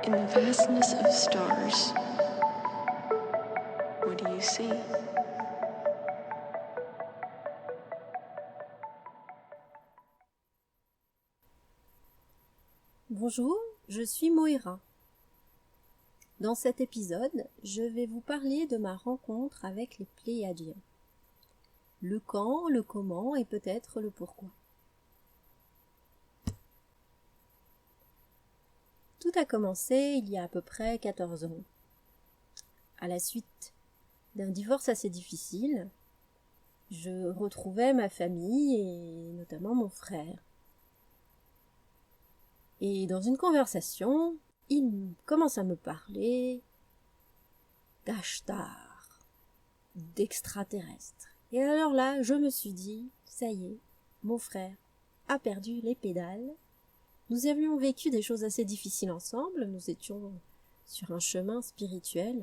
In the vastness of stars, what do you see? Bonjour, je suis Moira. Dans cet épisode, je vais vous parler de ma rencontre avec les Pléiadiens. Le quand, le comment et peut-être le pourquoi. Tout a commencé il y a à peu près 14 ans. À la suite d'un divorce assez difficile, je retrouvais ma famille et notamment mon frère. Et dans une conversation, il commence à me parler d'Ashtar, d'extraterrestres. Et alors là, je me suis dit, ça y est, mon frère a perdu les pédales. Nous avions vécu des choses assez difficiles ensemble, nous étions sur un chemin spirituel.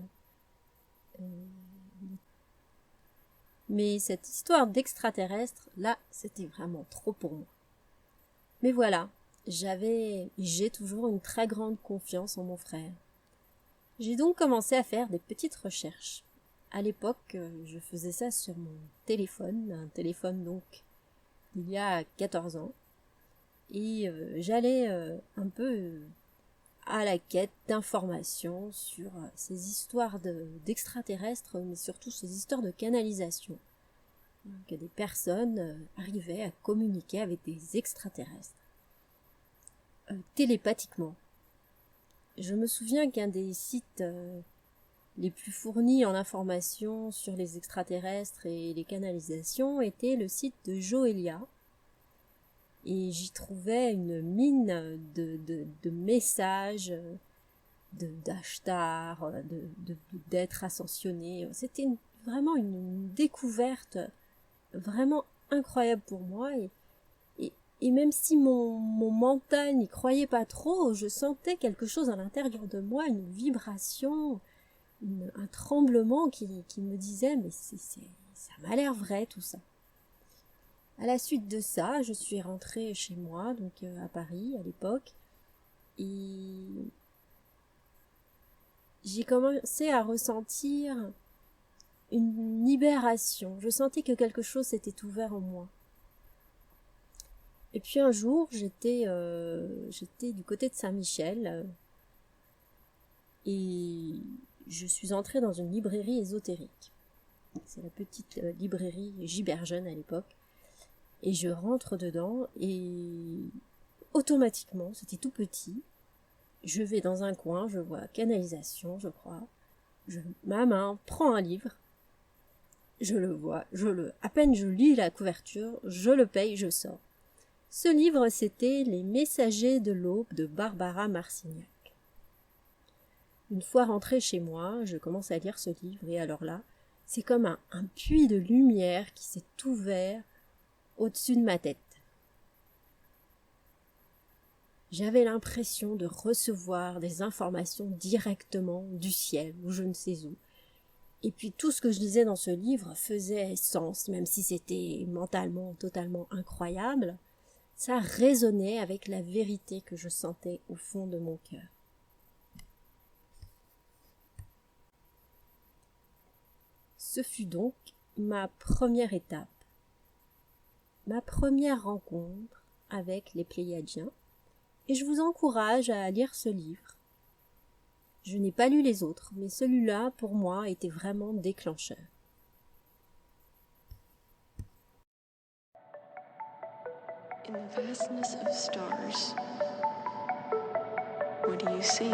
Mais cette histoire d'extraterrestres, là, c'était vraiment trop pour moi. Mais voilà, j'ai toujours une très grande confiance en mon frère. J'ai donc commencé à faire des petites recherches. À l'époque, je faisais ça sur mon téléphone, un téléphone donc il y a 14 ans. Et j'allais un peu à la quête d'informations sur ces histoires d'extraterrestres, mais surtout ces histoires de canalisation. Que des personnes arrivaient à communiquer avec des extraterrestres. Télépathiquement. Je me souviens qu'un des sites les plus fournis en informations sur les extraterrestres et les canalisations était le site de Joelia. Et j'y trouvais une mine de messages, d'Ashtar, d'êtres ascensionnés. C'était vraiment une découverte vraiment incroyable pour moi. Et même si mon mental n'y croyait pas trop, je sentais quelque chose à l'intérieur de moi, une vibration, un tremblement qui me disait « mais ça m'a l'air vrai tout ça ». À la suite de ça, je suis rentrée chez moi, donc à Paris à l'époque, et j'ai commencé à ressentir une libération. Je sentais que quelque chose s'était ouvert en moi. Et puis un jour, j'étais du côté de Saint-Michel et je suis entrée dans une librairie ésotérique. C'est la petite librairie Giberjeune à l'époque. Et je rentre dedans et automatiquement, c'était tout petit, je vais dans un coin, je vois canalisation, je crois. Ma main prend un livre, je le vois, à peine je lis la couverture, je le paye, je sors. Ce livre, c'était Les Messagers de l'Aube de Barbara Marcignac. Une fois rentrée chez moi, je commence à lire ce livre et alors là, c'est comme un puits de lumière qui s'est ouvert au-dessus de ma tête. J'avais l'impression de recevoir des informations directement du ciel ou je ne sais où. Et puis tout ce que je lisais dans ce livre faisait sens, même si c'était mentalement totalement incroyable. Ça résonnait avec la vérité que je sentais au fond de mon cœur. Ce fut donc ma première étape, ma première rencontre avec les Pléiadiens, et je vous encourage à lire ce livre. Je n'ai pas lu les autres, mais celui-là, pour moi, était vraiment déclencheur. In the vastness of stars, what do you see?